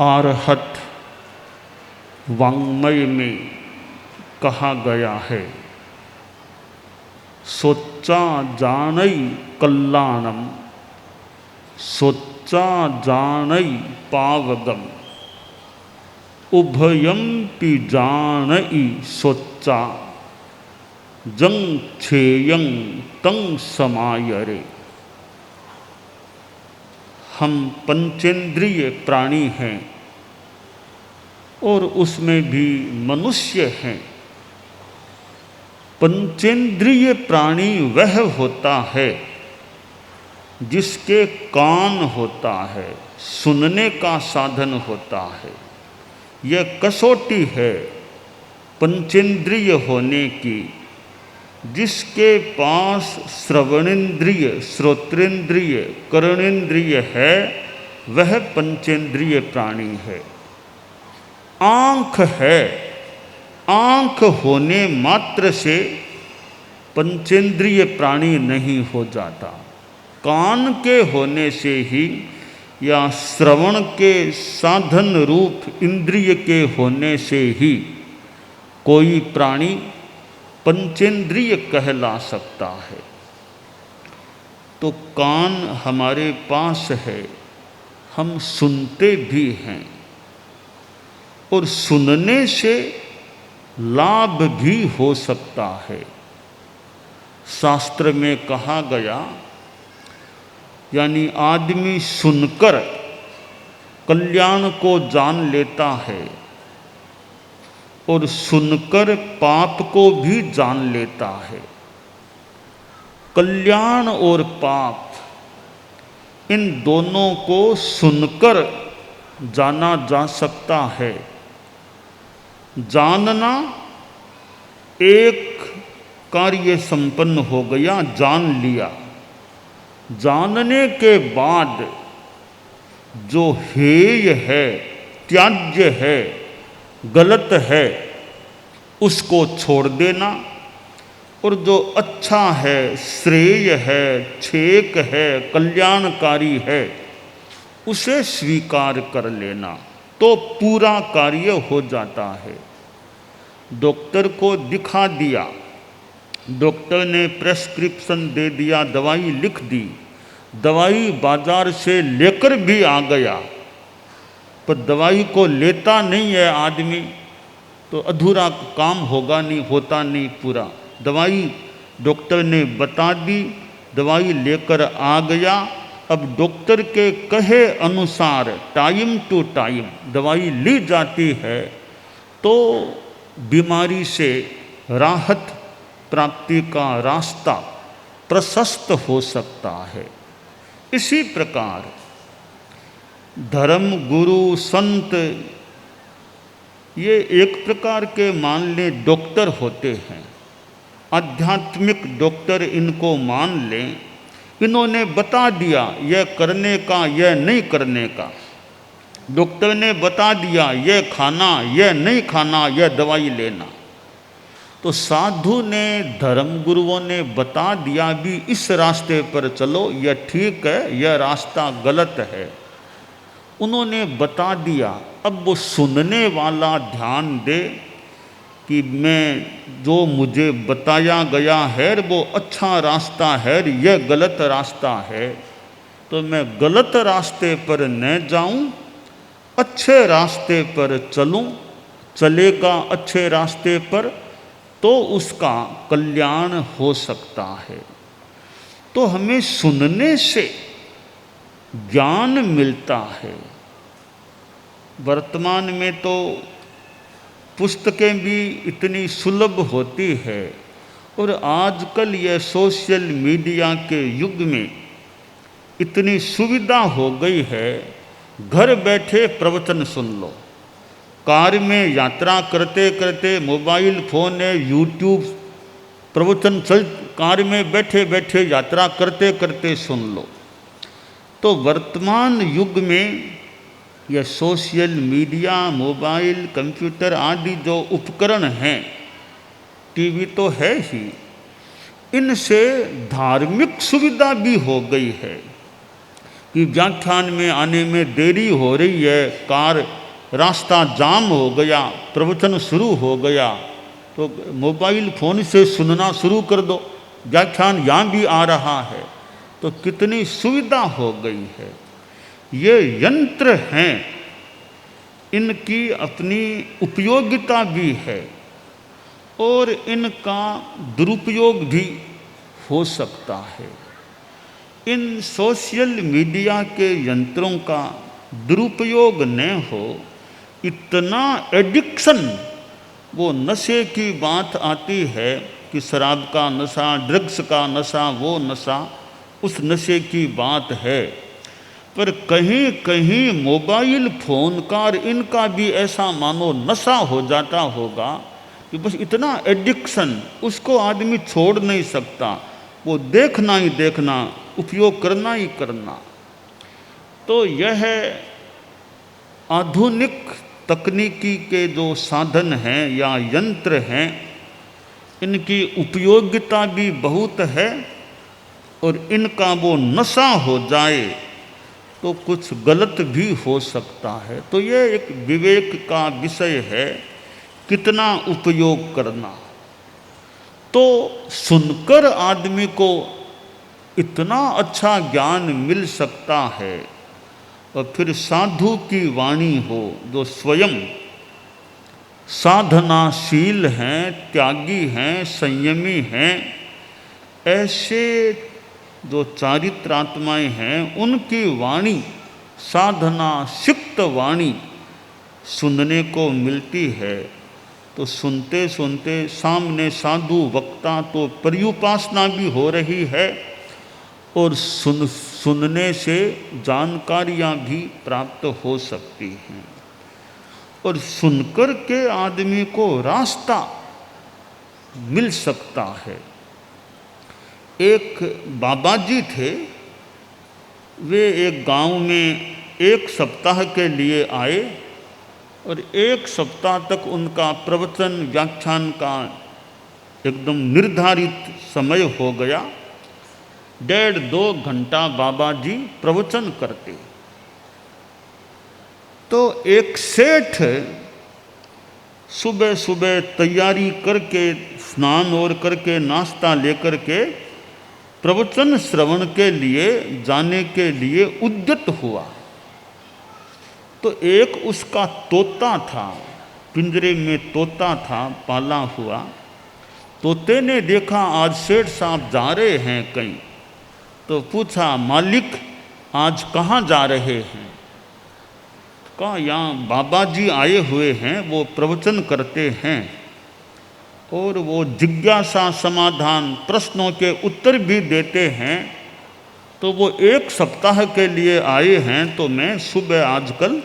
आरहत वाङ्मय में कहा गया है, सोचा जानई कल्याणम सोचा जानई पावगम उभयंपि जानई सोचा जंग छेयं तंग समायरे। हम पंचेंद्रिय प्राणी हैं और उसमें भी मनुष्य हैं। पंचेंद्रिय प्राणी वह होता है जिसके कान होता है, सुनने का साधन होता है। यह कसौटी है पंचेंद्रिय होने की। जिसके पास श्रवणेन्द्रिय, श्रोत्रेंद्रिय, कर्णेन्द्रिय है, वह पंचेंद्रिय प्राणी है। आँख है, आँख होने मात्र से पंचेंद्रिय प्राणी नहीं हो जाता। कान के होने से ही या श्रवण के साधन रूप इंद्रिय के होने से ही कोई प्राणी पंचेंद्रिय कहला सकता है। तो कान हमारे पास है, हम सुनते भी हैं और सुनने से लाभ भी हो सकता है। शास्त्र में कहा गया, यानी आदमी सुनकर कल्याण को जान लेता है और सुनकर पाप को भी जान लेता है। कल्याण और पाप इन दोनों को सुनकर जाना जा सकता है। जानना एक कार्य संपन्न हो गया, जान लिया। जानने के बाद जो हेय है, त्याज्य है, गलत है, उसको छोड़ देना और जो अच्छा है, श्रेय है, छेक है, कल्याणकारी है, उसे स्वीकार कर लेना, तो पूरा कार्य हो जाता है। डॉक्टर को दिखा दिया, डॉक्टर ने प्रेस्क्रिप्शन दे दिया, दवाई लिख दी, दवाई बाजार से लेकर भी आ गया, पर दवाई को लेता नहीं है आदमी, तो अधूरा काम होगा नहीं, होता नहीं पूरा। दवाई डॉक्टर ने बता दी, दवाई लेकर आ गया, अब डॉक्टर के कहे अनुसार टाइम टू टाइम दवाई ली जाती है तो बीमारी से राहत प्राप्ति का रास्ता प्रशस्त हो सकता है। इसी प्रकार धर्म, गुरु, संत ये एक प्रकार के मान लें डॉक्टर होते हैं, आध्यात्मिक डॉक्टर इनको मान लें। इन्होंने बता दिया यह करने का, यह नहीं करने का। डॉक्टर ने बता दिया यह खाना, यह नहीं खाना, यह दवाई लेना। तो साधु ने, धर्म गुरुओं ने बता दिया भी इस रास्ते पर चलो, यह ठीक है, यह रास्ता गलत है। उन्होंने बता दिया, अब वो सुनने वाला ध्यान दे कि मैं जो मुझे बताया गया है वो अच्छा रास्ता है, यह गलत रास्ता है, तो मैं गलत रास्ते पर न जाऊं, अच्छे रास्ते पर चलूं। चलेगा अच्छे रास्ते पर तो उसका कल्याण हो सकता है। तो हमें सुनने से ज्ञान मिलता है। वर्तमान में तो पुस्तकें भी इतनी सुलभ होती है और आजकल यह सोशल मीडिया के युग में इतनी सुविधा हो गई है, घर बैठे प्रवचन सुन लो। कार में यात्रा करते करते मोबाइल फ़ोन है, यूट्यूब प्रवचन चल, कार में बैठे बैठे यात्रा करते करते सुन लो। तो वर्तमान युग में यह सोशल मीडिया, मोबाइल, कंप्यूटर आदि जो उपकरण हैं, टीवी तो है ही, इनसे धार्मिक सुविधा भी हो गई है। कि व्याख्यान में आने में देरी हो रही है, कार रास्ता जाम हो गया, प्रवचन शुरू हो गया, तो मोबाइल फ़ोन से सुनना शुरू कर दो, व्याख्यान यहाँ भी आ रहा है। तो कितनी सुविधा हो गई है। ये यंत्र हैं, इनकी अपनी उपयोगिता भी है और इनका दुरुपयोग भी हो सकता है। इन सोशल मीडिया के यंत्रों का दुरुपयोग न हो, इतना एडिक्शन, वो नशे की बात आती है कि शराब का नशा, ड्रग्स का नशा, वो नशा, उस नशे की बात है। पर कहीं कहीं मोबाइल फ़ोन का और इनका भी ऐसा मानो नशा हो जाता होगा कि बस इतना एडिक्शन, उसको आदमी छोड़ नहीं सकता, वो देखना ही देखना, उपयोग करना ही करना। तो यह आधुनिक तकनीकी के जो साधन हैं या यंत्र हैं, इनकी उपयोगिता भी बहुत है और इनका वो नशा हो जाए तो कुछ गलत भी हो सकता है। तो ये एक विवेक का विषय है, कितना उपयोग करना। तो सुनकर आदमी को इतना अच्छा ज्ञान मिल सकता है, और फिर साधु की वाणी हो जो स्वयं साधनाशील हैं, त्यागी हैं, संयमी हैं, ऐसे जो चारित्रात्माएं हैं, उनकी वाणी, साधना सिक्त वाणी सुनने को मिलती है। तो सुनते सुनते सामने साधु वक्ता तो पर्युपासना भी हो रही है और सुनने से जानकारियाँ भी प्राप्त हो सकती हैं। और सुनकर के आदमी को रास्ता मिल सकता है। एक बाबा जी थे, वे एक गांव में 1 सप्ताह के लिए आए और 1 सप्ताह तक उनका प्रवचन व्याख्यान का एकदम निर्धारित समय हो गया। 1.5-2 घंटा बाबा जी प्रवचन करते। तो एक सेठ सुबह सुबह तैयारी करके, स्नान और करके, नाश्ता लेकर के प्रवचन श्रवण के लिए जाने के लिए उद्यत हुआ। तो एक उसका तोता था, पिंजरे में तोता था पाला हुआ। तोते ने देखा आज सेठ साहब जा रहे हैं कहीं, तो पूछा, मालिक आज कहाँ जा रहे हैं? कहा, यहाँ बाबा जी आए हुए हैं, वो प्रवचन करते हैं और वो जिज्ञासा समाधान प्रश्नों के उत्तर भी देते हैं। तो वो 1 सप्ताह के लिए आए हैं, तो मैं सुबह आजकल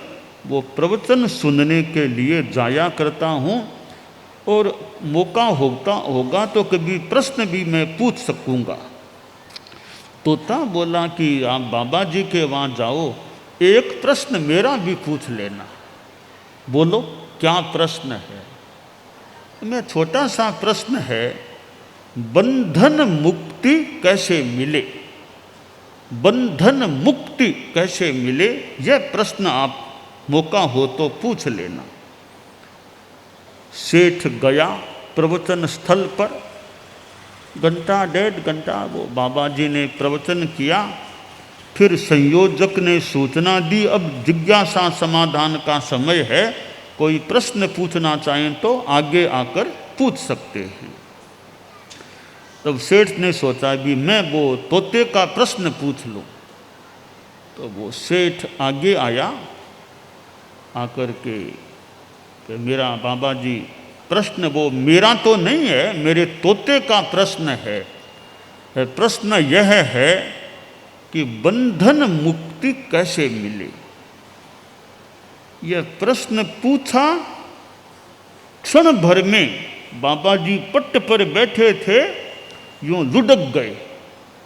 वो प्रवचन सुनने के लिए जाया करता हूँ और मौका होगा तो कभी प्रश्न भी मैं पूछ सकूँगा। तोता बोला कि आप बाबा जी के वहाँ जाओ, एक प्रश्न मेरा भी पूछ लेना। बोलो क्या प्रश्न है? मैं छोटा सा प्रश्न है, बंधन मुक्ति कैसे मिले? बंधन मुक्ति कैसे मिले, यह प्रश्न आप मौका हो तो पूछ लेना। सेठ गया प्रवचन स्थल पर, 1-1.5 घंटा वो बाबा जी ने प्रवचन किया। फिर संयोजक ने सूचना दी, अब जिज्ञासा समाधान का समय है, कोई प्रश्न पूछना चाहें तो आगे आकर पूछ सकते हैं। तब सेठ ने सोचा भी मैं वो तोते का प्रश्न पूछ लूँ। तो वो सेठ आगे आया, आकर के मेरा बाबा जी प्रश्न वो मेरा तो नहीं है, मेरे तोते का प्रश्न है। प्रश्न यह है कि बंधन मुक्ति कैसे मिले। यह प्रश्न पूछा, क्षण भर में बाबा जी पट्ट पर बैठे थे, यूं लुढ़क गए,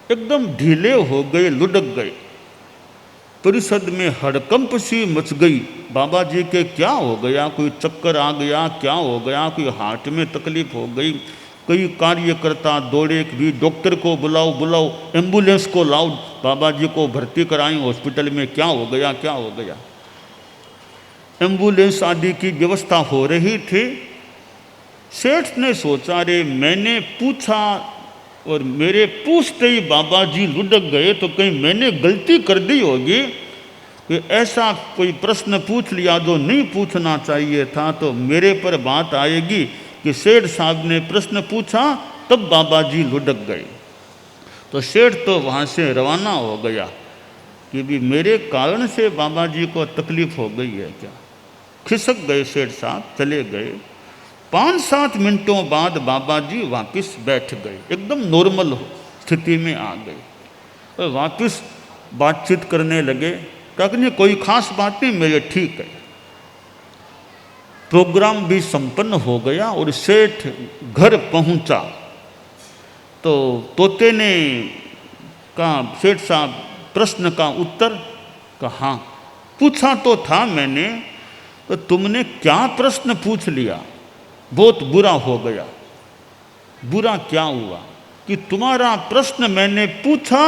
एकदम ढीले हो गए, लुढ़क गए। परिषद में हड़कंप सी मच गई। बाबा जी के क्या हो गया? कोई चक्कर आ गया? क्या हो गया? कोई हार्ट में तकलीफ हो गई? कई कार्यकर्ता दौड़े कि डॉक्टर को बुलाओ बुलाओ, एम्बुलेंस को लाओ, बाबा जी को भर्ती कराएं हॉस्पिटल में, क्या हो गया क्या हो गया। एम्बुलेंस आदि की व्यवस्था हो रही थी। सेठ ने सोचा, रे मैंने पूछा और मेरे पूछते ही बाबा जी लुढ़क गए, तो कहीं मैंने गलती कर दी होगी कि ऐसा कोई प्रश्न पूछ लिया जो नहीं पूछना चाहिए था, तो मेरे पर बात आएगी कि सेठ साहब ने प्रश्न पूछा तब बाबा जी लुढ़क गए। तो सेठ तो वहाँ से रवाना हो गया कि भी मेरे कारण से बाबा जी को तकलीफ हो गई है क्या। खिसक गए सेठ साहब, चले गए। 5-7 मिनटों बाद बाबा जी वापस बैठ गए, एकदम नॉर्मल स्थिति में आ गए और वापस बातचीत करने लगे। कहने कोई खास बात नहीं, मेरे ठीक है। प्रोग्राम भी संपन्न हो गया और सेठ घर पहुंचा तो तोते ने कहा, सेठ साहब प्रश्न का उत्तर? कहा पूछा तो था मैंने, तो तुमने क्या प्रश्न पूछ लिया, बहुत बुरा हो गया। बुरा क्या हुआ कि तुम्हारा प्रश्न मैंने पूछा,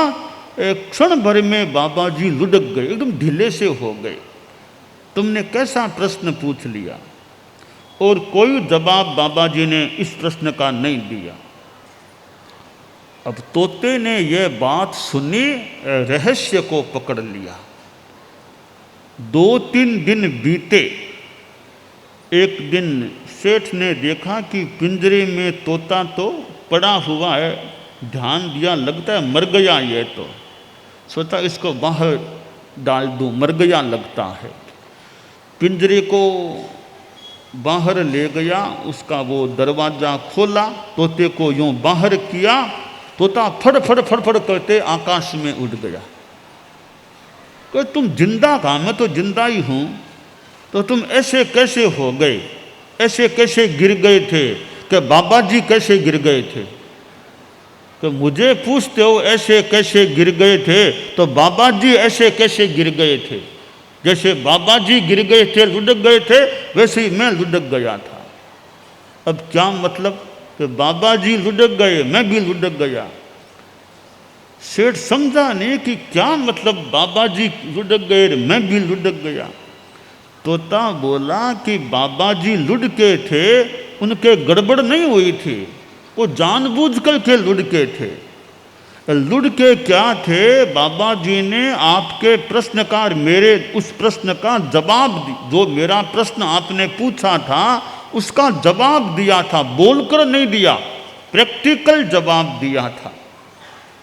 एक क्षण भर में बाबा जी लुढ़क गए, एकदम ढीले से हो गए। तुमने कैसा प्रश्न पूछ लिया? और कोई जवाब बाबा जी ने इस प्रश्न का नहीं दिया। अब तोते ने यह बात सुनी, रहस्य को पकड़ लिया। 2-3 दिन बीते। एक दिन सेठ ने देखा कि पिंजरे में तोता तो पड़ा हुआ है, ध्यान दिया, लगता है मर गया ये, तो सोचा इसको बाहर डाल दूं, मर गया लगता है। पिंजरे को बाहर ले गया, उसका वो दरवाज़ा खोला, तोते को यूं बाहर किया, तोता फड़ फड़ फड़ फड़ करते आकाश में उड़ गया। तो तुम जिंदा कहाँ, मैं तो जिंदा ही हूँ, तो तुम ऐसे कैसे हो गए, ऐसे कैसे गिर गए थे? कि बाबा जी कैसे गिर गए थे? कि मुझे पूछते हो ऐसे कैसे गिर गए थे, तो बाबा जी ऐसे कैसे गिर गए थे? जैसे बाबा जी गिर गए थे, लुढ़क गए थे, वैसे ही मैं लुढ़क गया था। अब क्या मतलब कि बाबा जी लुढ़क गए, मैं भी लुढ़क गया। सेठ समझा नहीं कि क्या मतलब बाबा जी लुढ़क गए, मैं भी लुढ़क गया। तोता बोला कि बाबा जी लुढ़के थे, उनके गड़बड़ नहीं हुई थी, वो जानबूझकर के लुढ़के थे। लुढ़के क्या थे? बाबा जी ने आपके प्रश्न का, मेरे उस प्रश्न का जवाब, जो मेरा प्रश्न आपने पूछा था उसका जवाब दिया था, बोलकर नहीं दिया, प्रैक्टिकल जवाब दिया था।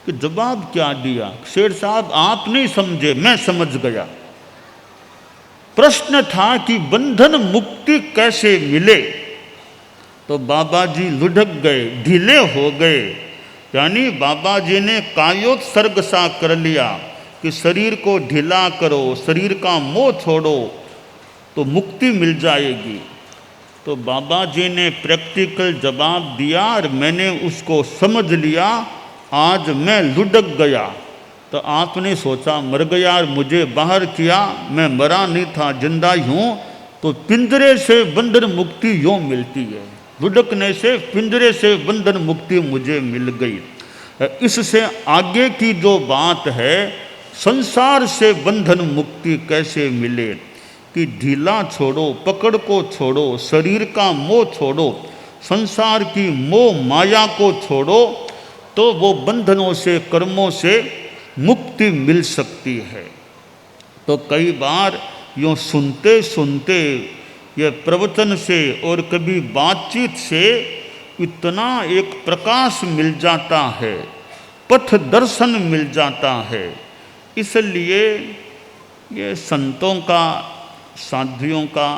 कि जवाब क्या दिया? शेर साहब आप नहीं समझे, मैं समझ गया। प्रश्न था कि बंधन मुक्ति कैसे मिले, तो बाबा जी लुढ़क गए, ढीले हो गए। यानी बाबा जी ने कायोत्सर्ग सा कर लिया कि शरीर को ढीला करो, शरीर का मोह छोड़ो तो मुक्ति मिल जाएगी। तो बाबा जी ने प्रैक्टिकल जवाब दिया और मैंने उसको समझ लिया। आज मैं लुढ़क गया तो आपने सोचा मर गया और मुझे बाहर किया, मैं मरा नहीं था, जिंदा ही हूँ। तो पिंजरे से बंधन मुक्ति यूँ मिलती है, लुढ़कने से पिंजरे से बंधन मुक्ति मुझे मिल गई। इससे आगे की जो बात है, संसार से बंधन मुक्ति कैसे मिले, कि ढीला छोड़ो, पकड़ को छोड़ो, शरीर का मोह छोड़ो, संसार की मोह माया को छोड़ो, तो वो बंधनों से, कर्मों से मुक्ति मिल सकती है। तो कई बार यूँ सुनते सुनते ये प्रवचन से और कभी बातचीत से इतना एक प्रकाश मिल जाता है, पथ दर्शन मिल जाता है। इसलिए ये संतों का, साधियों का,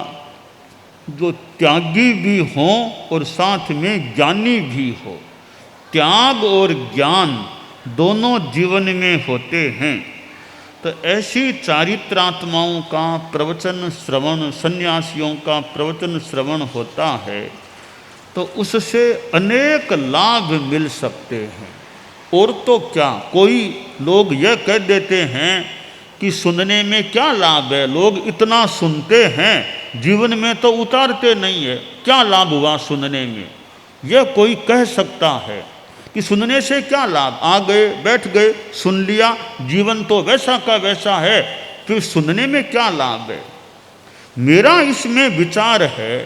जो त्यागी भी हों और साथ में ज्ञानी भी हो, त्याग और ज्ञान दोनों जीवन में होते हैं। तो ऐसी चारित्रात्माओं का प्रवचन श्रवण, सन्यासियों का प्रवचन श्रवण होता है तो उससे अनेक लाभ मिल सकते हैं। और तो क्या, कोई लोग यह कह देते हैं कि सुनने में क्या लाभ है, लोग इतना सुनते हैं जीवन में तो उतारते नहीं है, क्या लाभ हुआ सुनने में, यह कोई कह सकता है कि सुनने से क्या लाभ, आ गए बैठ गए सुन लिया, जीवन तो वैसा का वैसा है, फिर सुनने में क्या लाभ है। मेरा इसमें विचार है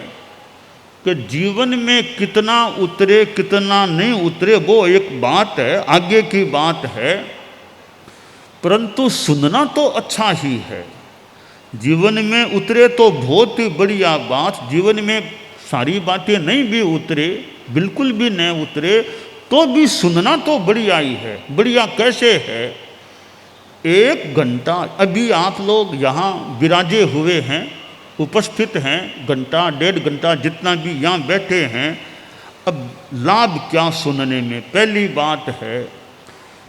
कि जीवन में कितना उतरे कितना नहीं उतरे वो एक बात है, आगे की बात है, परंतु सुनना तो अच्छा ही है। जीवन में उतरे तो बहुत ही बढ़िया बात, जीवन में सारी बातें नहीं भी उतरे, बिल्कुल भी नहीं उतरे, तो भी सुनना तो बढ़िया ही है। बढ़िया कैसे है, 1 घंटा अभी आप लोग यहाँ विराजे हुए हैं, उपस्थित हैं, घंटा 1.5 घंटा जितना भी यहाँ बैठे हैं, अब लाभ क्या सुनने में। पहली बात है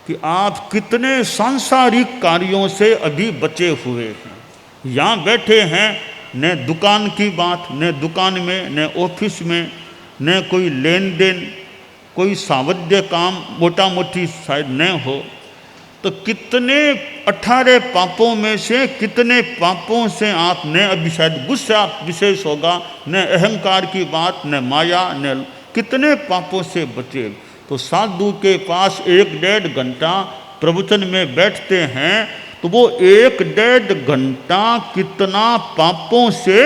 कि आप कितने सांसारिक कार्यों से अभी बचे हुए हैं। यहाँ बैठे हैं, न दुकान की बात, न दुकान में, न ऑफिस में, न कोई लेन देन, कोई सावध्य काम मोटा मोटी शायद न हो, तो कितने 18 पापों में से कितने पापों से आप न अभी शायद गुस्सा विशेष होगा, न अहंकार की बात, न माया, न कितने पापों से बचे। तो साधु के पास 1-1.5 घंटा प्रवचन में बैठते हैं, तो वो 1-1.5 घंटा कितना पापों से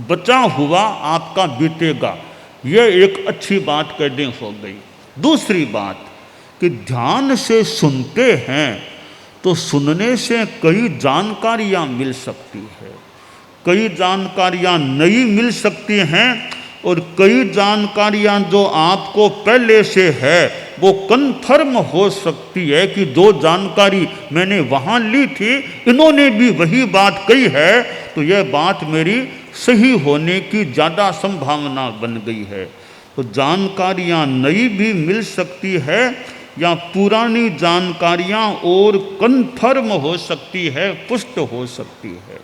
बचा हुआ आपका बीतेगा। यह एक अच्छी बात कहने हो गई। दूसरी बात कि ध्यान से सुनते हैं तो सुनने से कई जानकारियाँ मिल सकती है, कई जानकारियाँ नई मिल सकती हैं, और कई जानकारियाँ जो आपको पहले से है वो कन्फर्म हो सकती है कि जो जानकारी मैंने वहाँ ली थी इन्होंने भी वही बात कही है, तो यह बात मेरी सही होने की ज़्यादा संभावना बन गई है। तो जानकारियाँ नई भी मिल सकती है या पुरानी जानकारियाँ और कन्फर्म हो सकती है, पुष्ट हो सकती है।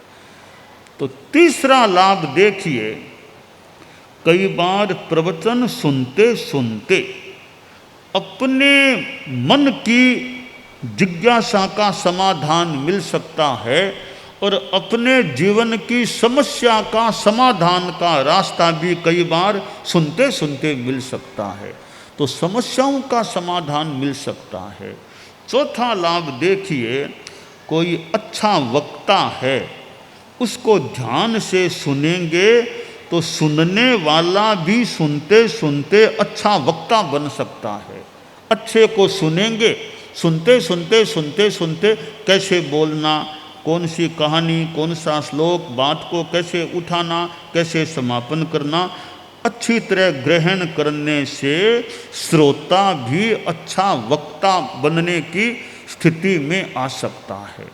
तो तीसरा लाभ देखिए, कई बार प्रवचन सुनते सुनते अपने मन की जिज्ञासा का समाधान मिल सकता है और अपने जीवन की समस्या का समाधान का रास्ता भी कई बार सुनते सुनते मिल सकता है। तो समस्याओं का समाधान मिल सकता है। चौथा लाभ देखिए, कोई अच्छा वक्ता है, उसको ध्यान से सुनेंगे तो सुनने वाला भी सुनते सुनते अच्छा वक्ता बन सकता है। अच्छे को सुनेंगे, सुनते सुनते सुनते सुनते कैसे बोलना, कौन सी कहानी, कौन सा श्लोक, बात को कैसे उठाना, कैसे समापन करना, अच्छी तरह ग्रहण करने से श्रोता भी अच्छा वक्ता बनने की स्थिति में आ सकता है।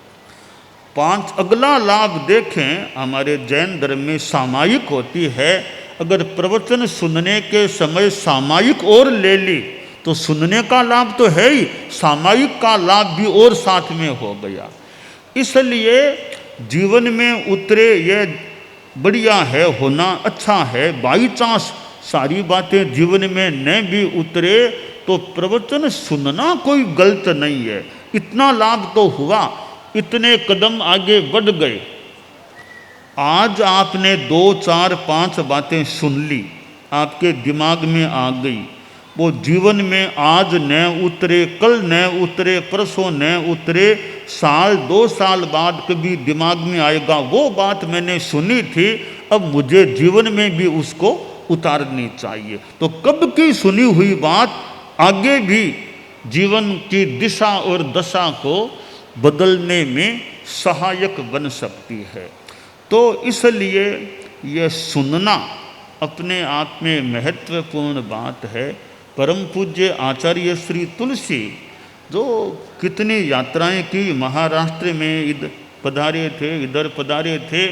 5 अगला लाभ देखें, हमारे जैन धर्म में सामायिक होती है। अगर प्रवचन सुनने के समय सामायिक और ले ली तो सुनने का लाभ तो है ही, सामायिक का लाभ भी और साथ में हो गया। इसलिए जीवन में उतरे यह बढ़िया है, होना अच्छा है। बाई चांस सारी बातें जीवन में न भी उतरे तो प्रवचन सुनना कोई गलत नहीं है। इतना लाभ तो हुआ, इतने कदम आगे बढ़ गए। आज आपने 2, 4, 5 बातें सुन ली, आपके दिमाग में आ गई, वो जीवन में आज न उतरे, कल न उतरे, परसों न उतरे, साल 2 साल बाद कभी दिमाग में आएगा वो बात मैंने सुनी थी, अब मुझे जीवन में भी उसको उतारनी चाहिए। तो कब की सुनी हुई बात आगे भी जीवन की दिशा और दशा को बदलने में सहायक बन सकती है। तो इसलिए यह सुनना अपने आप में महत्वपूर्ण बात है। परम पूज्य आचार्य श्री तुलसी जो कितनी यात्राएं की, महाराष्ट्र में इधर पधारे थे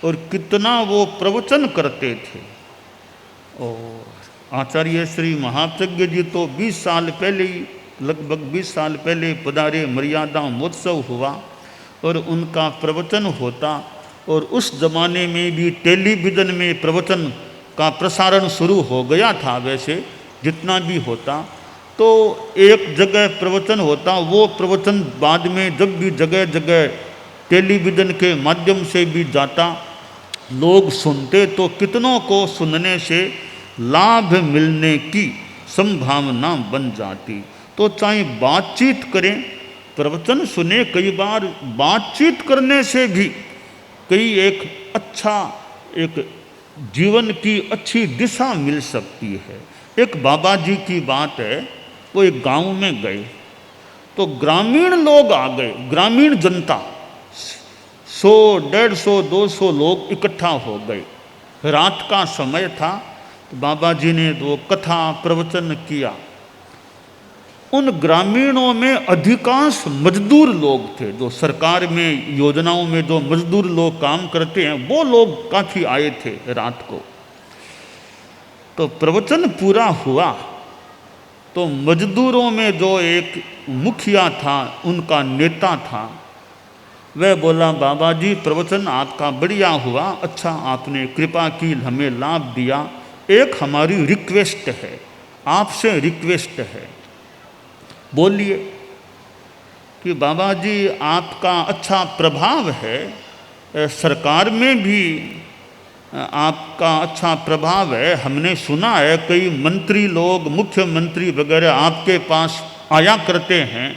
और कितना वो प्रवचन करते थे। और आचार्य श्री महाप्रज्ञ जी तो 20 साल पहले ही, लगभग 20 साल पहले पधारे, मर्यादा महोत्सव हुआ और उनका प्रवचन होता। और उस जमाने में भी टेलीविज़न में प्रवचन का प्रसारण शुरू हो गया था। वैसे जितना भी होता तो एक जगह प्रवचन होता, वो प्रवचन बाद में जब भी जगह जगह टेलीविज़न के माध्यम से भी जाता, लोग सुनते, तो कितनों को सुनने से लाभ मिलने की संभावना बन जाती। तो चाहे बातचीत करें, प्रवचन सुने, कई बार बातचीत करने से भी कई एक अच्छा एक जीवन की अच्छी दिशा मिल सकती है। एक बाबा जी की बात है, वो एक गांव में गए तो ग्रामीण लोग आ गए, ग्रामीण जनता 100, 150, 200 लोग इकट्ठा हो गए। रात का समय था, तो बाबा जी ने वो कथा प्रवचन किया। उन ग्रामीणों में अधिकांश मजदूर लोग थे, जो सरकार में योजनाओं में जो मजदूर लोग काम करते हैं, वो लोग काफ़ी आए थे रात को। तो प्रवचन पूरा हुआ तो मजदूरों में जो एक मुखिया था, उनका नेता था, वह बोला, बाबा जी प्रवचन आपका बढ़िया हुआ, अच्छा आपने कृपा की, हमें लाभ दिया। एक हमारी रिक्वेस्ट है, आपसे रिक्वेस्ट है, बोलिए। कि बाबा जी आपका अच्छा प्रभाव है, सरकार में भी आपका अच्छा प्रभाव है, हमने सुना है कई मंत्री लोग, मुख्यमंत्री वगैरह आपके पास आया करते हैं।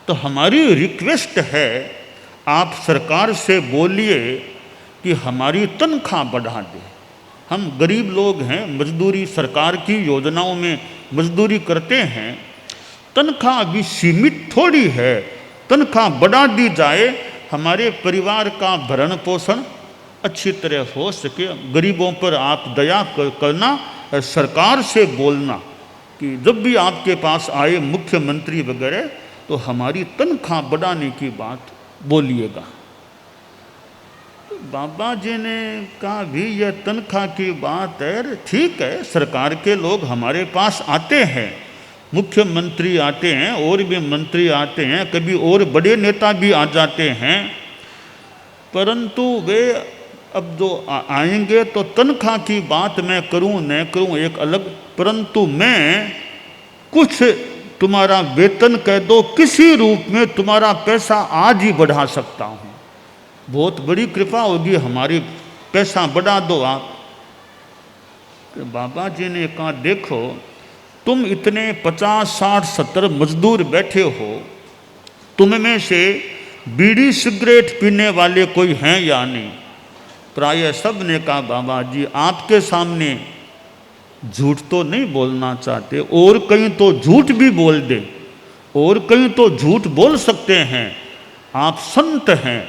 तो हमारी रिक्वेस्ट है, आप सरकार से बोलिए कि हमारी तनख्वाह बढ़ा दे। हम गरीब लोग हैं, मजदूरी सरकार की योजनाओं में मजदूरी करते हैं, तनख्वाह भी सीमित थोड़ी है, तनख्वाह बढ़ा दी जाए, हमारे परिवार का भरण पोषण अच्छी तरह हो सके। गरीबों पर आप दया करना, सरकार से बोलना कि जब भी आपके पास आए मुख्यमंत्री वगैरह, तो हमारी तनख्वाह बढ़ाने की बात बोलिएगा। तो बाबा जी ने कहा, भी यह तनख्वाह की बात है, ठीक है, सरकार के लोग हमारे पास आते हैं, मुख्यमंत्री आते हैं, और भी मंत्री आते हैं, कभी और बड़े नेता भी आ जाते हैं, परंतु वे अब जो आएंगे तो तनख्वाह की बात मैं करूं न करूं एक अलग, परंतु मैं कुछ तुम्हारा वेतन कह दो, किसी रूप में तुम्हारा पैसा आज ही बढ़ा सकता हूं, बहुत बड़ी कृपा होगी हमारी, पैसा बढ़ा दो आप। तो बाबा जी ने कहा, देखो तुम इतने 50, 60, 70 मजदूर बैठे हो, तुम में से बीड़ी सिगरेट पीने वाले कोई हैं या नहीं? प्राय सब ने कहा, बाबा जी आपके सामने झूठ तो नहीं बोलना चाहते, और कहीं तो झूठ भी बोल दे, और कहीं तो झूठ बोल सकते हैं, आप संत हैं,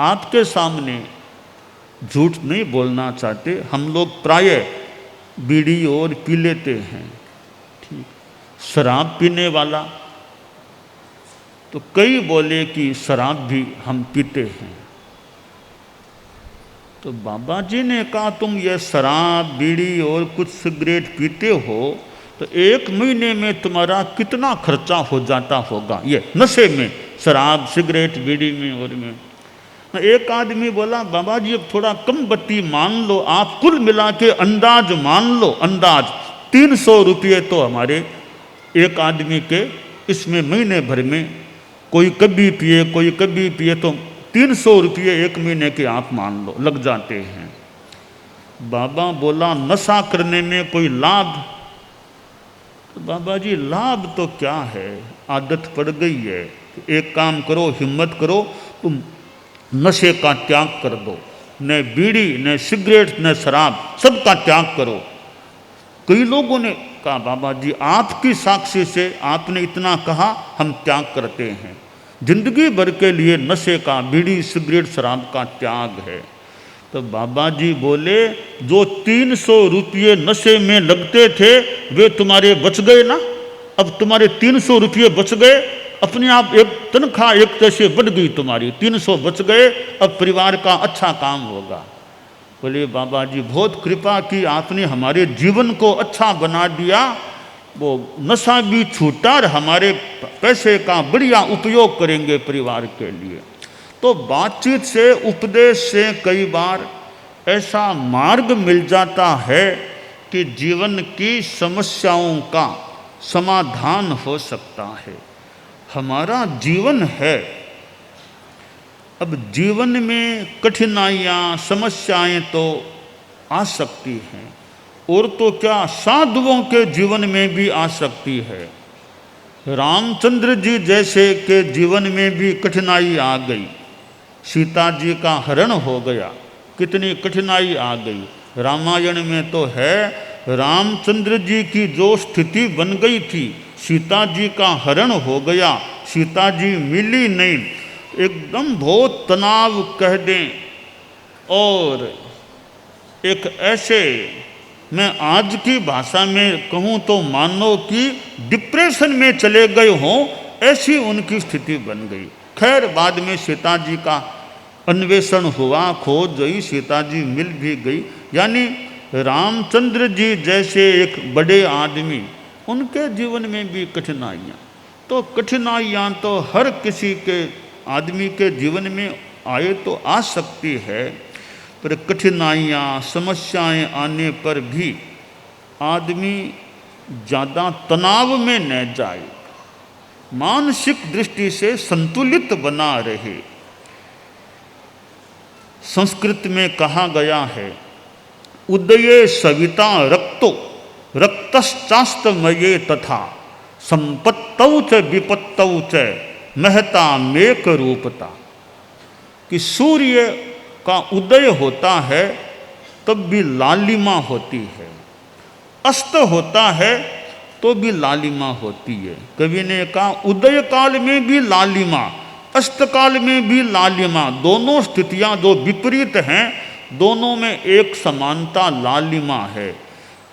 आपके सामने झूठ नहीं बोलना चाहते, हम लोग प्राय बीड़ी और पी लेते हैं। ठीक, शराब पीने वाला, तो कई बोले कि शराब भी हम पीते हैं। तो बाबा जी ने कहा, तुम ये शराब, बीड़ी और कुछ सिगरेट पीते हो, तो एक महीने में तुम्हारा कितना खर्चा हो जाता होगा ये नशे में, शराब, सिगरेट, बीड़ी में और में। एक आदमी बोला, बाबा जी अब थोड़ा कम बत्ती मान लो, आप कुल मिला के अंदाज मान लो, अंदाज 300 रुपये तो हमारे एक आदमी के इसमें महीने भर में, कोई कभी पिए कोई कभी पिए, तो 300 रुपये एक महीने के आप मान लो लग जाते हैं। बाबा बोला, नशा करने में कोई लाभ? तो बाबा जी लाभ तो क्या है, आदत पड़ गई है, एक काम करो, हिम्मत करो, तुम नशे का त्याग कर दो, न बीड़ी न सिगरेट न शराब, सबका त्याग करो। कई लोगों ने कहा, बाबा जी आपकी साक्षी से आपने इतना कहा, हम त्याग करते हैं, जिंदगी भर के लिए नशे का, बीड़ी सिगरेट शराब का त्याग है। तो बाबा जी बोले, जो 300 रुपये नशे में लगते थे वे तुम्हारे बच गए ना, अब तुम्हारे 300 रुपये बच गए, अपने आप एक तनख्वाह एक जैसे बढ़ गई तुम्हारी, 300 बच गए, अब परिवार का अच्छा काम होगा। बोले, बाबा जी बहुत कृपा की, आपने हमारे जीवन को अच्छा बना दिया, वो नशा भी छूटा और हमारे पैसे का बढ़िया उपयोग करेंगे परिवार के लिए। तो बातचीत से, उपदेश से कई बार ऐसा मार्ग मिल जाता है कि जीवन की समस्याओं का समाधान हो सकता है। हमारा जीवन है, अब जीवन में कठिनाइयाँ, समस्याएं तो आ सकती हैं, और तो क्या साधुओं के जीवन में भी आ सकती है। रामचंद्र जी जैसे के जीवन में भी कठिनाई आ गई, सीता जी का हरण हो गया, कितनी कठिनाई आ गई। रामायण में तो है, रामचंद्र जी की जो स्थिति बन गई थी, सीता जी का हरण हो गया, सीता जी मिली नहीं, एकदम बहुत तनाव कह दें। और एक ऐसे, मैं आज की भाषा में कहूँ तो मानो कि डिप्रेशन में चले गए हों, ऐसी उनकी स्थिति बन गई। खैर बाद में सीता जी का अन्वेषण हुआ, खोज हुई, सीता जी मिल भी गई। यानी रामचंद्र जी जैसे एक बड़े आदमी, उनके जीवन में भी कठिनाइयाँ, तो कठिनाइयाँ तो हर किसी के आदमी के जीवन में आए तो आ सकती है, पर कठिनाइयाँ समस्याएं आने पर भी आदमी ज़्यादा तनाव में न जाए, मानसिक दृष्टि से संतुलित बना रहे। संस्कृत में कहा गया है, उदये सविता रक्तो रक्तश्चास्तमये तथा संपत्तौ च विपत्तौ च महता मेक रूपता, कि सूर्य का उदय होता है तब भी लालिमा होती है, अस्त होता है तो भी लालिमा होती है। कवि ने कहा उदय काल में भी लालिमा, अस्त काल में भी लालिमा, दोनों स्थितियां जो विपरीत हैं, दोनों में एक समानता लालिमा है।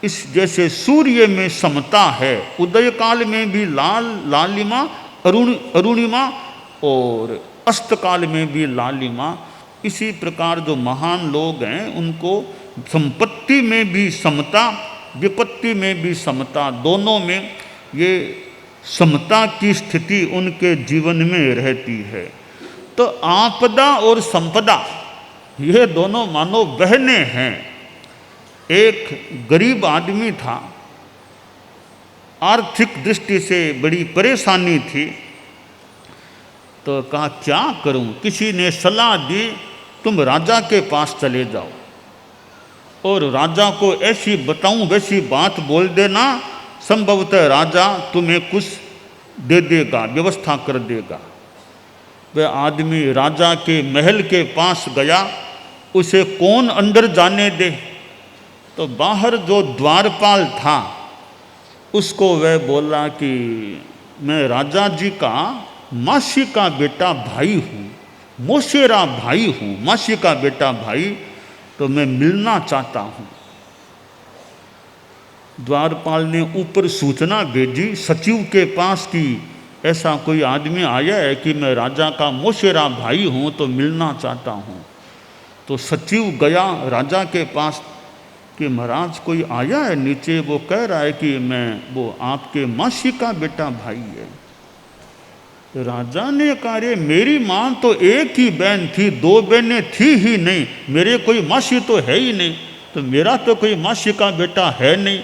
इस जैसे सूर्य में समता है, उदय काल में भी लालिमा अरुणिमा और अस्त काल में भी लालिमा। इसी प्रकार जो महान लोग हैं उनको संपत्ति में भी समता, विपत्ति में भी समता, दोनों में ये समता की स्थिति उनके जीवन में रहती है। तो आपदा और संपदा ये दोनों मानो बहनें हैं। एक गरीब आदमी था, आर्थिक दृष्टि से बड़ी परेशानी थी, तो कहा क्या करूं। किसी ने सलाह दी तुम राजा के पास चले जाओ और राजा को ऐसी बताऊं वैसी बात बोल देना, संभवतः राजा तुम्हें कुछ दे देगा, व्यवस्था कर देगा। वह आदमी राजा के महल के पास गया, उसे कौन अंदर जाने दे। तो बाहर जो द्वारपाल था उसको वह बोला कि मैं राजा जी का मासी का बेटा भाई हूँ, मोशेरा भाई हूँ, मासी का बेटा भाई, तो मैं मिलना चाहता हूँ। द्वारपाल ने ऊपर सूचना भेजी सचिव के पास कि ऐसा कोई आदमी आया है कि मैं राजा का मोशेरा भाई हूँ तो मिलना चाहता हूँ। तो सचिव गया राजा के पास कि महाराज कोई आया है नीचे, वो कह रहा है कि मैं वो आपके मासी का बेटा भाई है। राजा ने कहा रे मेरी माँ तो एक ही बहन थी, दो बहनें थी ही नहीं, मेरे कोई मासी तो है ही नहीं, तो मेरा तो कोई मासी का बेटा है नहीं।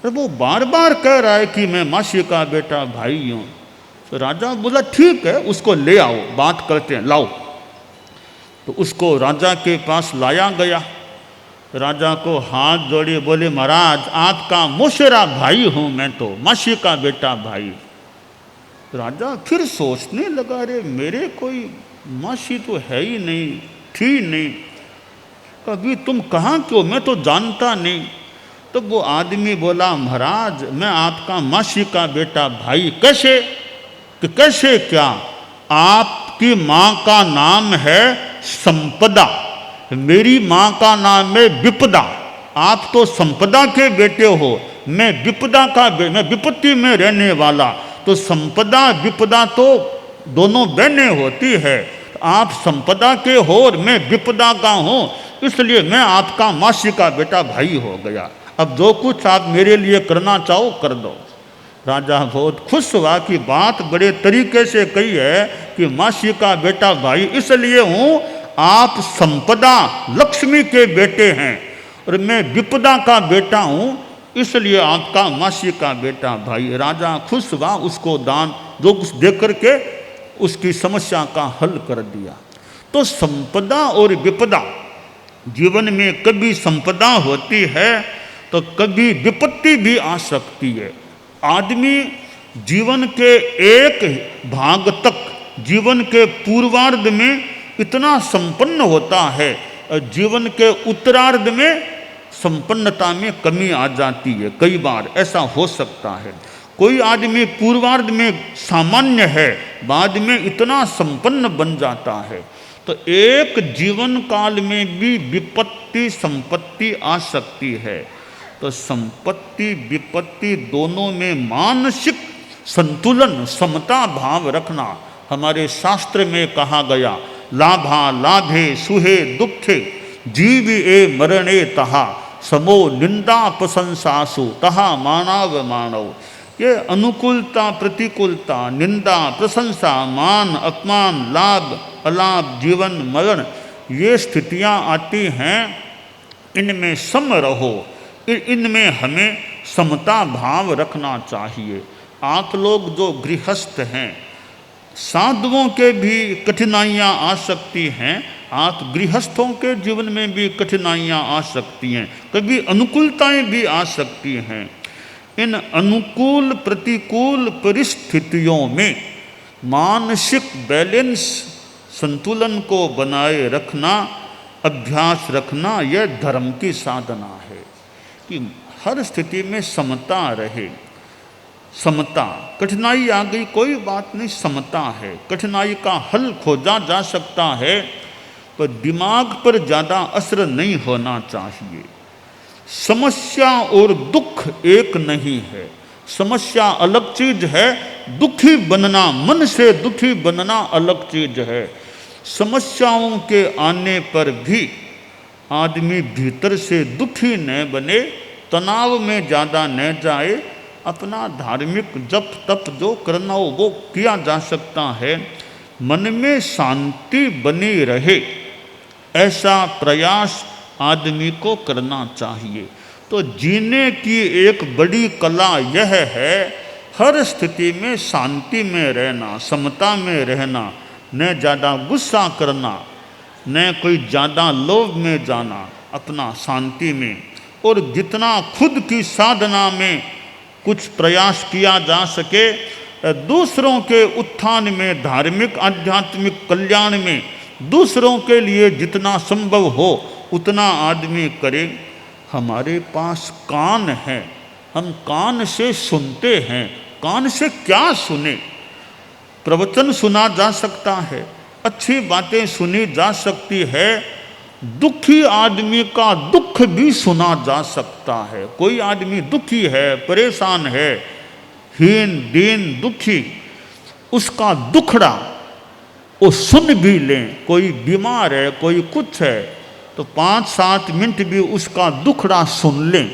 तो वो बार बार कह रहा है कि मैं मासी का बेटा भाई हूँ। तो राजा बोला ठीक है, उसको ले आओ, बात करते हैं, लाओ। तो उसको राजा के पास लाया गया। राजा को हाथ जोड़े बोले महाराज आपका मोशेरा भाई हूँ मैं, तो मासी का बेटा भाई। राजा फिर सोचने लगा रे मेरे कोई मासी तो है ही नहीं, थी नहीं, कभी तुम कहाँ क्यों, मैं तो जानता नहीं। तो वो आदमी बोला महाराज मैं आपका मासी का बेटा भाई। कैसे? कि कैसे क्या? आपकी माँ का नाम है संपदा, मेरी माँ का नाम है विपदा। आप तो संपदा के बेटे हो, मैं विपदा का मैं विपत्ति में रहने वाला। तो संपदा विपदा तो दोनों बहनें होती है, आप संपदा के हो और मैं विपदा का हूँ, इसलिए मैं आपका मासी का बेटा भाई हो गया। अब जो कुछ आप मेरे लिए करना चाहो कर दो। राजा बहुत खुश हुआ कि बात बड़े तरीके से कही है कि मासी का बेटा भाई इसलिए हूँ, आप संपदा लक्ष्मी के बेटे हैं और मैं विपदा का बेटा हूँ, इसलिए आपका मासी का बेटा भाई। राजा खुश हुआ, उसको दान जो कुछ दे करके उसकी समस्या का हल कर दिया। तो संपदा और विपदा जीवन में कभी संपदा होती है तो कभी विपत्ति भी आ सकती है। आदमी जीवन के एक भाग तक, जीवन के पूर्वार्ध में इतना संपन्न होता है, जीवन के उत्तरार्ध में संपन्नता में कमी आ जाती है। कई बार ऐसा हो सकता है, कोई आदमी पूर्वार्ध में सामान्य है, बाद में इतना संपन्न बन जाता है। तो एक जीवन काल में भी विपत्ति संपत्ति आ सकती है। तो संपत्ति विपत्ति दोनों में मानसिक संतुलन, समता भाव रखना हमारे शास्त्र में कहा गया। लाभा लाभे सुहे दुखे जीवे मरणे तहा समो निंदा प्रशंसासु तहा मानव मानव। ये अनुकूलता प्रतिकूलता, निंदा प्रशंसा, मान अपमान, लाभ अलाभ, जीवन मरण, ये स्थितियां आती हैं, इनमें सम रहो, इनमें हमें समता भाव रखना चाहिए। आप लोग जो गृहस्थ हैं, साधुओं के भी कठिनाइयाँ आ सकती हैं, आप गृहस्थों के जीवन में भी कठिनाइयाँ आ सकती हैं, कभी अनुकूलताएं भी आ सकती हैं। इन अनुकूल प्रतिकूल परिस्थितियों में मानसिक बैलेंस, संतुलन को बनाए रखना, अभ्यास रखना, यह धर्म की साधना है कि हर स्थिति में समता रहे। समता, कठिनाई आ गई कोई बात नहीं, समता है, कठिनाई का हल खोजा जा सकता है, पर दिमाग पर ज़्यादा असर नहीं होना चाहिए। समस्या और दुख एक नहीं है, समस्या अलग चीज है, दुखी बनना, मन से दुखी बनना अलग चीज है। समस्याओं के आने पर भी आदमी भीतर से दुखी न बने, तनाव में ज़्यादा न जाए, अपना धार्मिक जप तप जो करना हो वो किया जा सकता है, मन में शांति बनी रहे, ऐसा प्रयास आदमी को करना चाहिए। तो जीने की एक बड़ी कला यह है, हर स्थिति में शांति में रहना, समता में रहना, न ज़्यादा गुस्सा करना, न कोई ज़्यादा लोभ में जाना, अपना शांति में। और जितना खुद की साधना में कुछ प्रयास किया जा सके, दूसरों के उत्थान में, धार्मिक आध्यात्मिक कल्याण में दूसरों के लिए जितना संभव हो उतना आदमी करे। हमारे पास कान है, हम कान से सुनते हैं, कान से क्या सुने? प्रवचन सुना जा सकता है, अच्छी बातें सुनी जा सकती है, दुखी आदमी का दुख भी सुना जा सकता है। कोई आदमी दुखी है, परेशान है, हीन दीन दुखी, उसका दुखड़ा वो सुन भी लें। कोई बीमार है, कोई कुछ है, तो 5-7 मिनट भी उसका दुखड़ा सुन लें।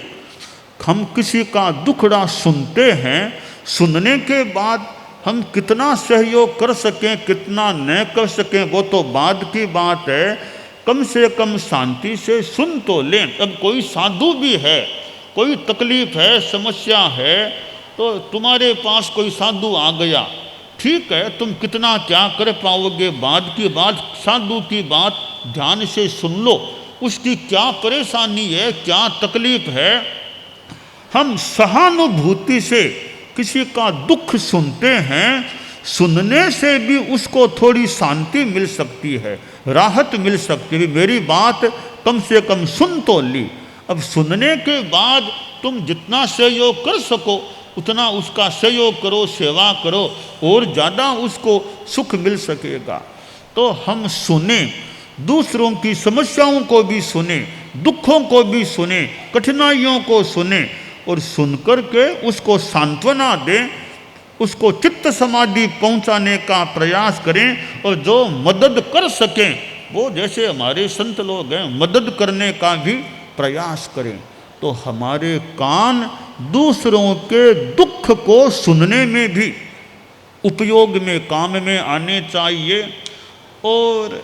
हम किसी का दुखड़ा सुनते हैं, सुनने के बाद हम कितना सहयोग कर सकें कितना न कर सकें वो तो बाद की बात है, कम से कम शांति से सुन तो लें। अब कोई साधु भी है, कोई तकलीफ है, समस्या है, तो तुम्हारे पास कोई साधु आ गया, ठीक है, तुम कितना क्या कर पाओगे, बाद की बात, साधु की बात ध्यान से सुन लो, उसकी क्या परेशानी है, क्या तकलीफ है। हम सहानुभूति से किसी का दुख सुनते हैं, सुनने से भी उसको थोड़ी शांति मिल सकती है, राहत मिल सकती है। मेरी बात कम से कम सुन तो ली, अब सुनने के बाद तुम जितना सहयोग कर सको उतना उसका सहयोग करो, सेवा करो, और ज़्यादा उसको सुख मिल सकेगा। तो हम सुने, दूसरों की समस्याओं को भी सुने, दुखों को भी सुने, कठिनाइयों को सुने, और सुनकर के उसको सांत्वना दें, उसको चित्त समाधि पहुंचाने का प्रयास करें। और जो मदद कर सकें, वो जैसे हमारे संत लोग हैं, मदद करने का भी प्रयास करें। तो हमारे कान दूसरों के दुख को सुनने में भी उपयोग में, काम में आने चाहिए। और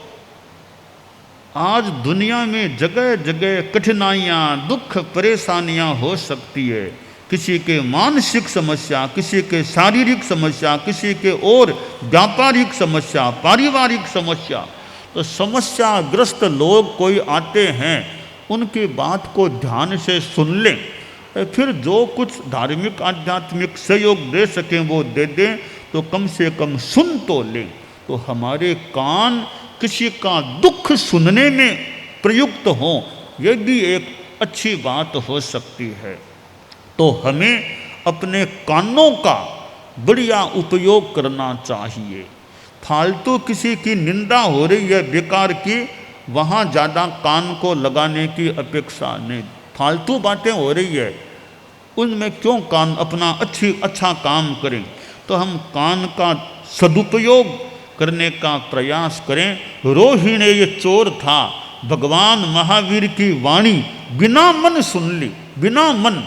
आज दुनिया में जगह जगह कठिनाइयाँ, दुख, परेशानियाँ हो सकती है। किसी के मानसिक समस्या, किसी के शारीरिक समस्या, किसी के और व्यापारिक समस्या, पारिवारिक समस्या। तो समस्याग्रस्त लोग कोई आते हैं, उनकी बात को ध्यान से सुन लें, फिर जो कुछ धार्मिक आध्यात्मिक सहयोग दे सकें वो दे दें, तो कम से कम सुन तो लें। तो हमारे कान किसी का दुख सुनने में प्रयुक्त हों, यह भी एक अच्छी बात हो सकती है। तो हमें अपने कानों का बढ़िया उपयोग करना चाहिए। फालतू किसी की निंदा हो रही है बेकार की, वहाँ ज़्यादा कान को लगाने की अपेक्षा नहीं। फालतू बातें हो रही है, उनमें क्यों कान अपना अच्छा काम करें। तो हम कान का सदुपयोग करने का प्रयास करें। रोहिणी ये चोर था, भगवान महावीर की वाणी बिना मन सुन ली, बिना मन।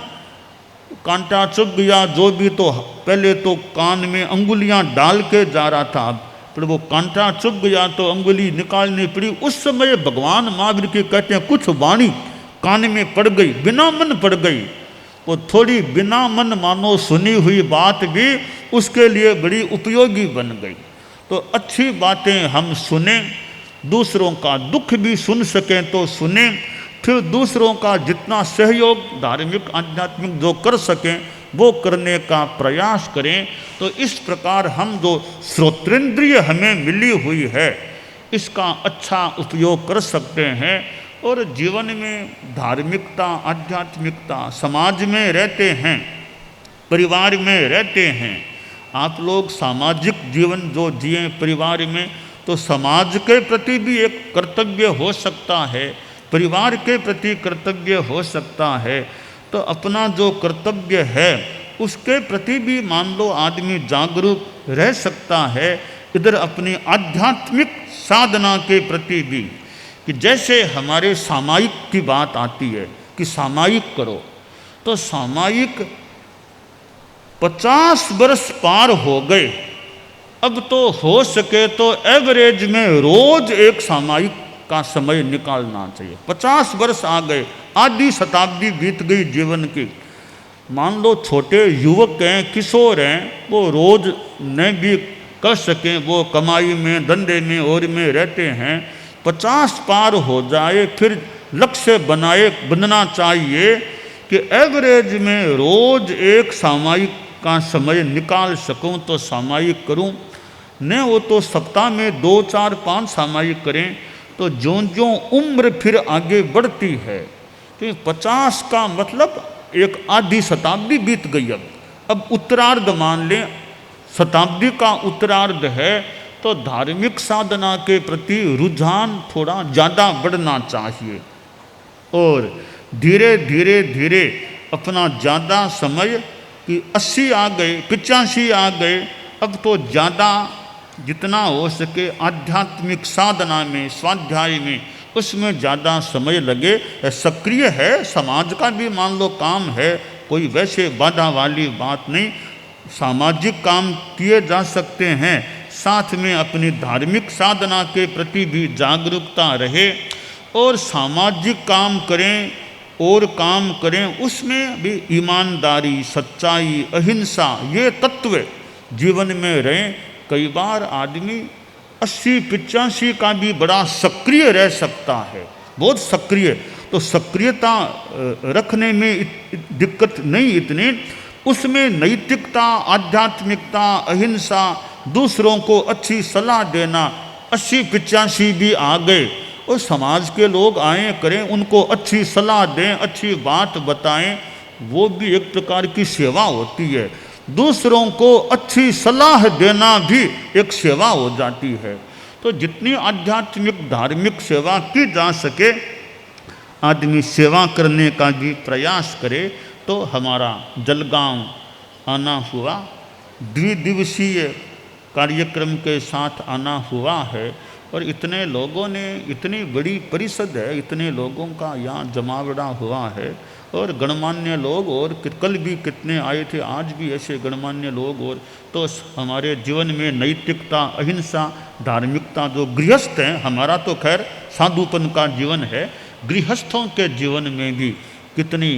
कांटा चुभ गया जो भी, तो पहले तो कान में अंगुलियां डाल के जा रहा था, पर वो कांटा चुभ गया तो अंगुली निकालनी पड़ी। उस समय भगवान महावीर के कहते हैं कुछ वाणी कान में पड़ गई, बिना मन पड़ गई। वो थोड़ी बिना मन मानो सुनी हुई बात भी उसके लिए बड़ी उपयोगी बन गई। तो अच्छी बातें हम सुने, दूसरों का दुख भी सुन सकें तो सुने, फिर दूसरों का जितना सहयोग धार्मिक आध्यात्मिक जो कर सकें वो करने का प्रयास करें। तो इस प्रकार हम जो श्रोत्रेंद्रिय हमें मिली हुई है इसका अच्छा उपयोग कर सकते हैं और जीवन में धार्मिकता आध्यात्मिकता समाज में रहते हैं, परिवार में रहते हैं। आप लोग सामाजिक जीवन जो जिए परिवार में, तो समाज के प्रति भी एक कर्तव्य हो सकता है, परिवार के प्रति कर्तव्य हो सकता है। तो अपना जो कर्तव्य है उसके प्रति भी मान लो आदमी जागरूक रह सकता है। इधर अपनी आध्यात्मिक साधना के प्रति भी, कि जैसे हमारे सामायिक की बात आती है कि सामायिक करो, तो सामायिक 50 वर्ष पार हो गए, अब तो हो सके तो एवरेज में रोज एक सामायिक का समय निकालना चाहिए। 50 वर्ष आ गए, आधी शताब्दी बीत गई जीवन की। मान लो छोटे युवक हैं, किशोर हैं, वो रोज न भी कर सकें, वो कमाई में धंधे में और में रहते हैं। 50 पार हो जाए फिर लक्ष्य बनना चाहिए कि एवरेज में रोज एक सामायिक का समय निकाल सकूं तो सामायिक करूं, न वो तो सप्ताह में 2, 4, 5 सामायिक करें। तो ज्यों ज्यों उम्र फिर आगे बढ़ती है, तो 50 का मतलब एक आधी शताब्दी बीत गई। अब उत्तरार्ध मान लें, शताब्दी का उत्तरार्ध है, तो धार्मिक साधना के प्रति रुझान थोड़ा ज़्यादा बढ़ना चाहिए और धीरे धीरे धीरे अपना ज़्यादा समय कि 80 आ गए, 85 आ गए, अब तो ज़्यादा जितना हो सके आध्यात्मिक साधना में, स्वाध्याय में, उसमें ज़्यादा समय लगे। सक्रिय है, समाज का भी मान लो काम है, कोई वैसे बाधा वाली बात नहीं। सामाजिक काम किए जा सकते हैं, साथ में अपनी धार्मिक साधना के प्रति भी जागरूकता रहे और सामाजिक काम करें और काम करें, उसमें भी ईमानदारी, सच्चाई, अहिंसा ये तत्व जीवन में रहें। कई बार आदमी 80-85 का भी बड़ा सक्रिय रह सकता है, बहुत सक्रिय। तो सक्रियता रखने में दिक्कत नहीं इतनी, उसमें नैतिकता, आध्यात्मिकता, अहिंसा, दूसरों को अच्छी सलाह देना। 80-85 भी आ गए और समाज के लोग आए करें, उनको अच्छी सलाह दें, अच्छी बात बताएं, वो भी एक प्रकार की सेवा होती है। दूसरों को अच्छी सलाह देना भी एक सेवा हो जाती है। तो जितनी आध्यात्मिक धार्मिक सेवा की जा सके आदमी सेवा करने का भी प्रयास करे। तो हमारा जलगांव आना हुआ, द्विदिवसीय कार्यक्रम के साथ आना हुआ है और इतने लोगों ने, इतनी बड़ी परिषद है, इतने लोगों का यहाँ जमावड़ा हुआ है और गणमान्य लोग, और कल भी कितने आए थे, आज भी ऐसे गणमान्य लोग। और तो हमारे जीवन में नैतिकता, अहिंसा, धार्मिकता, जो गृहस्थ हैं, हमारा तो खैर साधुपन का जीवन है, गृहस्थों के जीवन में भी कितनी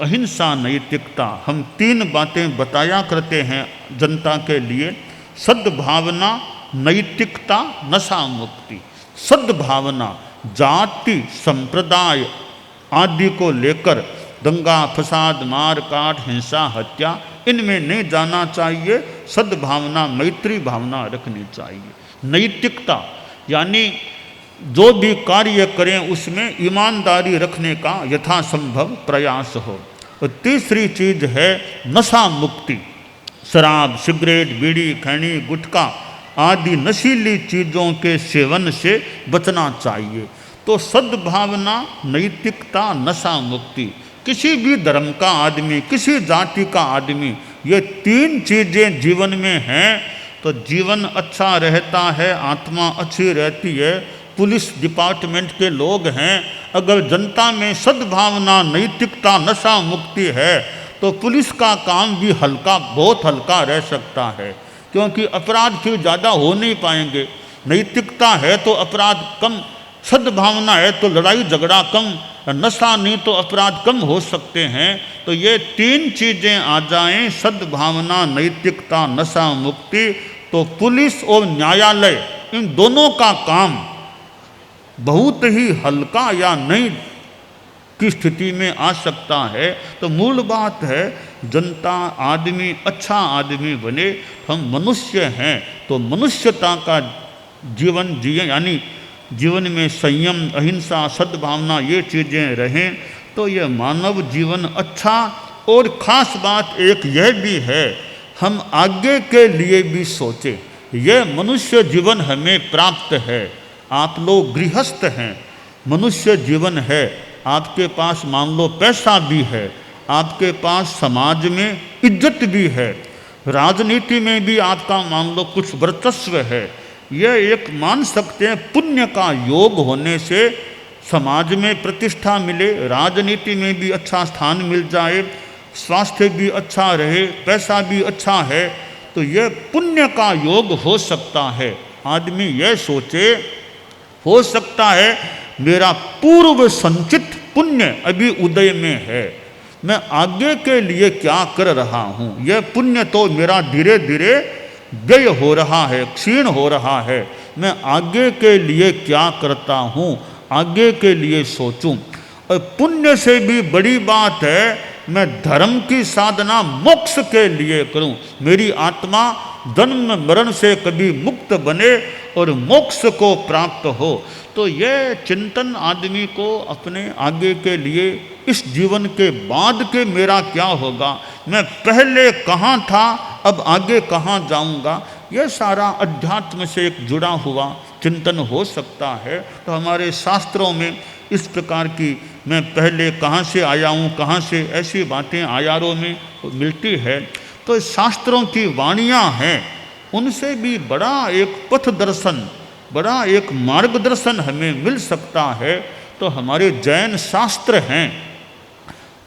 अहिंसा, नैतिकता। हम 3 बातें बताया करते हैं जनता के लिए: सद्भावना, नैतिकता, नशा मुक्ति। सद्भावना, जाति संप्रदाय आदि को लेकर दंगा फसाद मार काट हिंसा हत्या इनमें नहीं जाना चाहिए। सद्भावना मैत्री भावना रखनी चाहिए। नैतिकता यानी जो भी कार्य करें उसमें ईमानदारी रखने का यथासंभव प्रयास हो। और तीसरी चीज है नशा मुक्ति। शराब सिगरेट बीड़ी खैनी गुटखा आदि नशीली चीज़ों के सेवन से बचना चाहिए। तो सद्भावना नैतिकता नशा मुक्ति, किसी भी धर्म का आदमी किसी जाति का आदमी ये तीन चीज़ें जीवन में हैं तो जीवन अच्छा रहता है, आत्मा अच्छी रहती है। पुलिस डिपार्टमेंट के लोग हैं, अगर जनता में सद्भावना नैतिकता नशा मुक्ति है तो पुलिस का काम भी हल्का बहुत हल्का रह सकता है, क्योंकि अपराध फिर ज़्यादा हो नहीं पाएंगे। नैतिकता है तो अपराध कम, सद्भावना है तो लड़ाई झगड़ा कम, नशा नहीं तो अपराध कम हो सकते हैं। तो ये तीन चीज़ें आ जाएं, सद्भावना नैतिकता नशा मुक्ति, तो पुलिस और न्यायालय इन दोनों का काम बहुत ही हल्का या नहीं की स्थिति में आ सकता है। तो मूल बात है जनता आदमी अच्छा आदमी बने। हम मनुष्य हैं तो मनुष्यता का जीवन जिए, यानी जीवन में संयम अहिंसा सद्भावना ये चीज़ें रहें तो ये मानव जीवन अच्छा। और ख़ास बात एक यह भी है, हम आगे के लिए भी सोचें। यह मनुष्य जीवन हमें प्राप्त है। आप लोग गृहस्थ हैं, मनुष्य जीवन है, आपके पास मान लो पैसा भी है, आपके पास समाज में इज्जत भी है, राजनीति में भी आपका मान लो कुछ वर्चस्व है। यह एक मान सकते हैं पुण्य का योग होने से समाज में प्रतिष्ठा मिले, राजनीति में भी अच्छा स्थान मिल जाए, स्वास्थ्य भी अच्छा रहे, पैसा भी अच्छा है, तो यह पुण्य का योग हो सकता है। आदमी यह सोचे हो सकता है मेरा पूर्व संचित पुण्य अभी उदय में है, मैं आगे के लिए क्या कर रहा हूँ, यह पुण्य तो मेरा धीरे धीरे व्यय हो रहा है, क्षीण हो रहा है, मैं आगे के लिए क्या करता हूँ, आगे के लिए सोचूं। और पुण्य से भी बड़ी बात है मैं धर्म की साधना मोक्ष के लिए करूं, मेरी आत्मा जन्म मरण से कभी मुक्त बने और मोक्ष को प्राप्त हो। तो यह चिंतन आदमी को अपने आगे के लिए, इस जीवन के बाद के मेरा क्या होगा, मैं पहले कहाँ था अब आगे कहाँ जाऊँगा, यह सारा अध्यात्म से एक जुड़ा हुआ चिंतन हो सकता है। तो हमारे शास्त्रों में इस प्रकार की मैं पहले कहाँ से आया हूँ कहाँ से, ऐसी बातें आयारों में मिलती है। तो शास्त्रों की वाणियाँ हैं, उनसे भी बड़ा एक पथ दर्शन, बड़ा एक मार्गदर्शन हमें मिल सकता है। तो हमारे जैन शास्त्र हैं,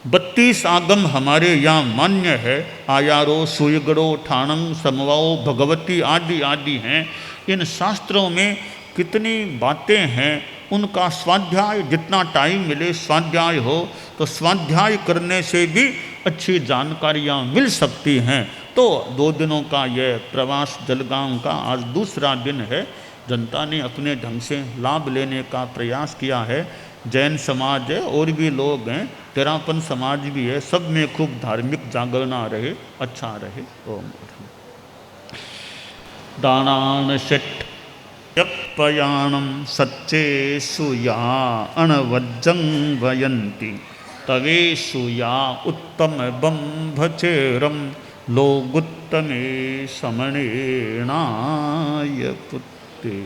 32 आगम हमारे यहाँ मान्य है, आयारो सुयगड़ो ठाणंग समवाओ भगवती आदि आदि हैं। इन शास्त्रों में कितनी बातें हैं, उनका स्वाध्याय जितना टाइम मिले स्वाध्याय हो तो स्वाध्याय करने से भी अच्छी जानकारियाँ मिल सकती हैं। तो 2 दिनों का यह प्रवास जलगांव का आज दूसरा दिन है। जनता ने अपने ढंग से लाभ लेने का प्रयास किया है। जैन समाज है और भी लोग हैं, तेरापन समाज भी है, सब में खूब धार्मिक जागरणा रहे, अच्छा रहे। ओम दानान शेट यत्पयाणं सच्चेषु या अणवज्जं वयन्ति तवेषु या उत्तमबम्भचेरं लोगुत्तमे समणेनाय पुत्ते।